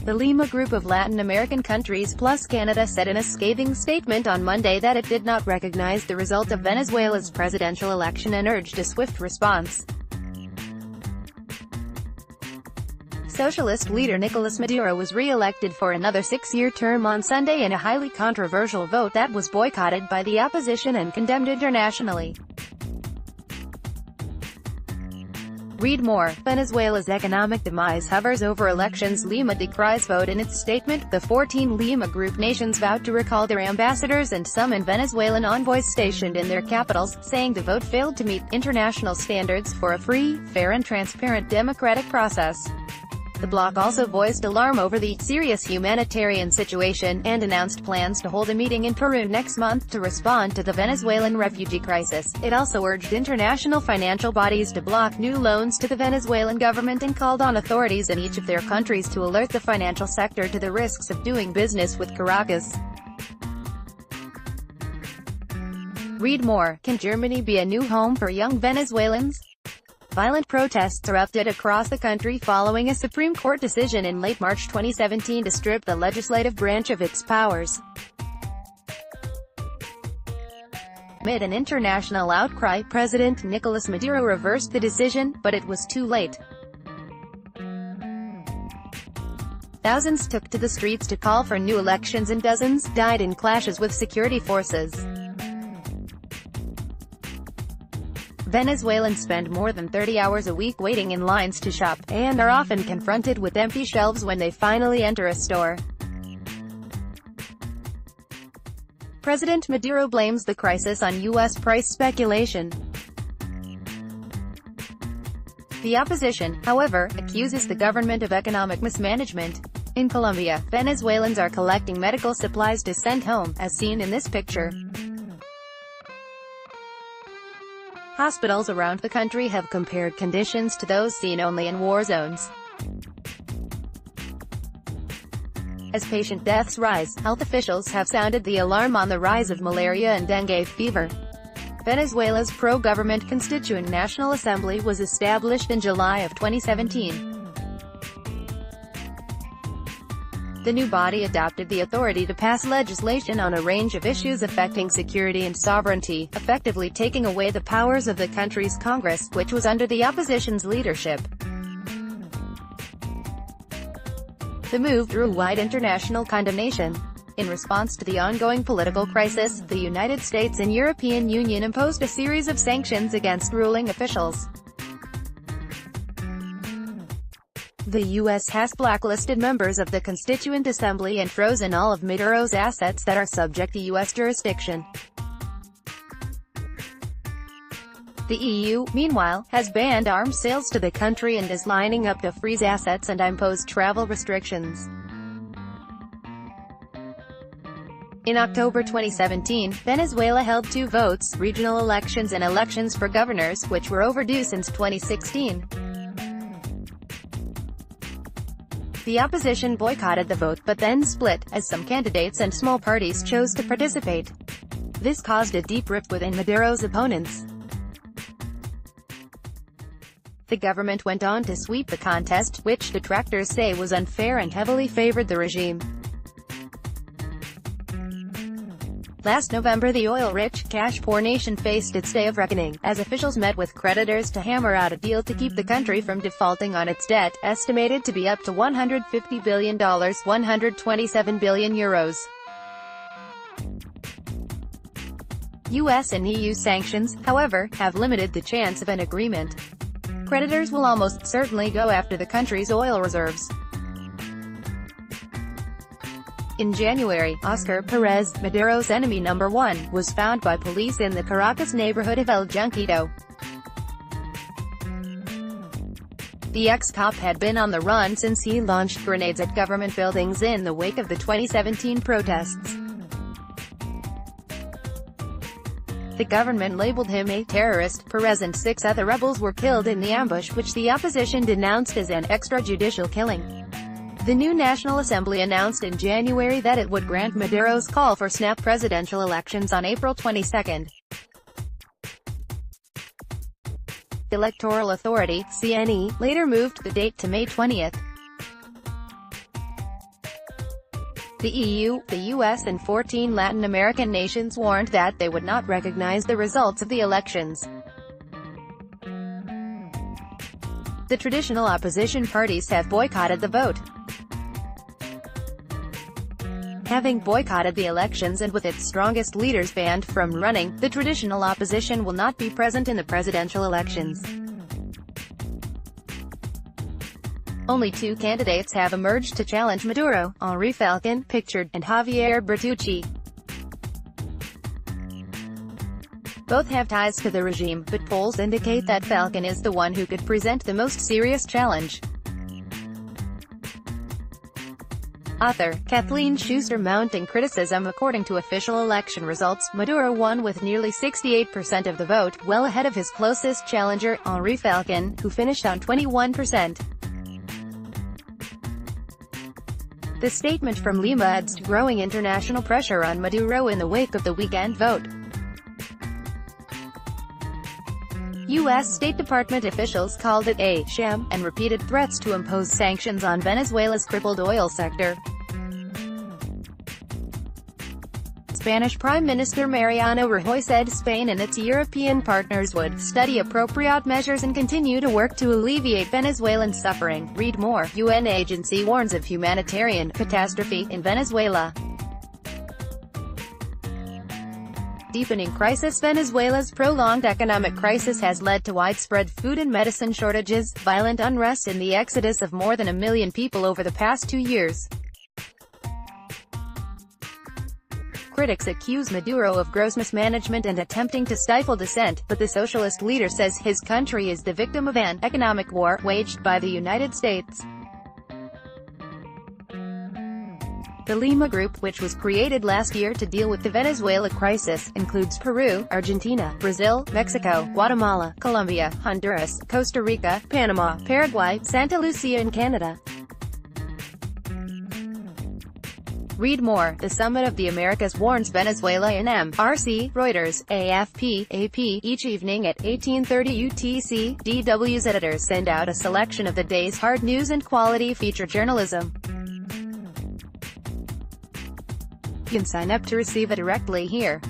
The Lima Group of Latin American countries plus Canada said in a scathing statement on Monday that it did not recognize the result of Venezuela's presidential election and urged a swift response. Socialist leader Nicolas Maduro was re-elected for another 6-year term on Sunday in a highly controversial vote that was boycotted by the opposition and condemned internationally. Read more. Venezuela's economic demise hovers over elections. Lima decries vote. In its statement, the 14 Lima Group nations vowed to recall their ambassadors and summon Venezuelan envoys stationed in their capitals, saying the vote failed to meet international standards for a free, fair and transparent democratic process. The bloc also voiced alarm over the serious humanitarian situation, and announced plans to hold a meeting in Peru next month to respond to the Venezuelan refugee crisis. It also urged international financial bodies to block new loans to the Venezuelan government and called on authorities in each of their countries to alert the financial sector to the risks of doing business with Caracas. Read more. Can Germany be a new home for young Venezuelans? Violent protests erupted across the country following a Supreme Court decision in late March 2017 to strip the legislative branch of its powers. Amid an international outcry, President Nicolas Maduro reversed the decision, but it was too late. Thousands took to the streets to call for new elections and dozens died in clashes with security forces. Venezuelans spend more than 30 hours a week waiting in lines to shop, and are often confronted with empty shelves when they finally enter a store. President Maduro blames the crisis on U.S. price speculation. The opposition, however, accuses the government of economic mismanagement. In Colombia, Venezuelans are collecting medical supplies to send home, as seen in this picture. Hospitals around the country have compared conditions to those seen only in war zones. As patient deaths rise, health officials have sounded the alarm on the rise of malaria and dengue fever. Venezuela's pro-government Constituent National Assembly was established in July of 2017. The new body adopted the authority to pass legislation on a range of issues affecting security and sovereignty, effectively taking away the powers of the country's Congress, which was under the opposition's leadership. The move drew wide international condemnation. In response to the ongoing political crisis, the United States and European Union imposed a series of sanctions against ruling officials. The U.S. has blacklisted members of the Constituent Assembly and frozen all of Maduro's assets that are subject to U.S. jurisdiction. The EU, meanwhile, has banned arms sales to the country and is lining up to freeze assets and impose travel restrictions. In October 2017, Venezuela held 2 votes, regional elections and elections for governors, which were overdue since 2016. The opposition boycotted the vote, but then split, as some candidates and small parties chose to participate. This caused a deep rift within Maduro's opponents. The government went on to sweep the contest, which detractors say was unfair and heavily favored the regime. Last November, the oil-rich, cash-poor nation faced its day of reckoning, as officials met with creditors to hammer out a deal to keep the country from defaulting on its debt, estimated to be up to $150 billion, 127 billion euros. US and EU sanctions, however, have limited the chance of an agreement. Creditors will almost certainly go after the country's oil reserves. In January, Oscar Perez, Maduro's enemy number 1, was found by police in the Caracas neighborhood of El Junquito. The ex-cop had been on the run since he launched grenades at government buildings in the wake of the 2017 protests. The government labeled him a terrorist. Perez and 6 other rebels were killed in the ambush, which the opposition denounced as an extrajudicial killing. The new National Assembly announced in January that it would grant Maduro's call for snap presidential elections on April 22. The Electoral Authority, CNE, later moved the date to May 20. The EU, the US and 14 Latin American nations warned that they would not recognize the results of the elections. The traditional opposition parties have boycotted the vote. Having boycotted the elections and with its strongest leaders banned from running, the traditional opposition will not be present in the presidential elections. Only two candidates have emerged to challenge Maduro, Henri Falcon, pictured, and Javier Bertucci. Both have ties to the regime, but polls indicate that Falcon is the one who could present the most serious challenge. Author Kathleen Schuster mounting criticism. According to official election results, Maduro won with nearly 68% of the vote, well ahead of his closest challenger, Henri Falcon, who finished on 21%. The statement from Lima adds to growing international pressure on Maduro in the wake of the weekend vote. U.S. State Department officials called it a sham, and repeated threats to impose sanctions on Venezuela's crippled oil sector. Spanish Prime Minister Mariano Rajoy said Spain and its European partners would study appropriate measures and continue to work to alleviate Venezuelan suffering. Read more. UN agency warns of humanitarian catastrophe in Venezuela. Deepening crisis. Venezuela's prolonged economic crisis has led to widespread food and medicine shortages, violent unrest and the exodus of more than 1 million people over the past 2 years. Critics accuse Maduro of gross mismanagement and attempting to stifle dissent, but the socialist leader says his country is the victim of an economic war waged by the United States. The Lima Group, which was created last year to deal with the Venezuela crisis, includes Peru, Argentina, Brazil, Mexico, Guatemala, Colombia, Honduras, Costa Rica, Panama, Paraguay, Santa Lucia and Canada. Read more. The Summit of the Americas warns Venezuela in MRC, Reuters, AFP, AP. Each evening at 18:30 UTC, DW's editors send out a selection of the day's hard news and quality feature journalism. You can sign up to receive it directly here.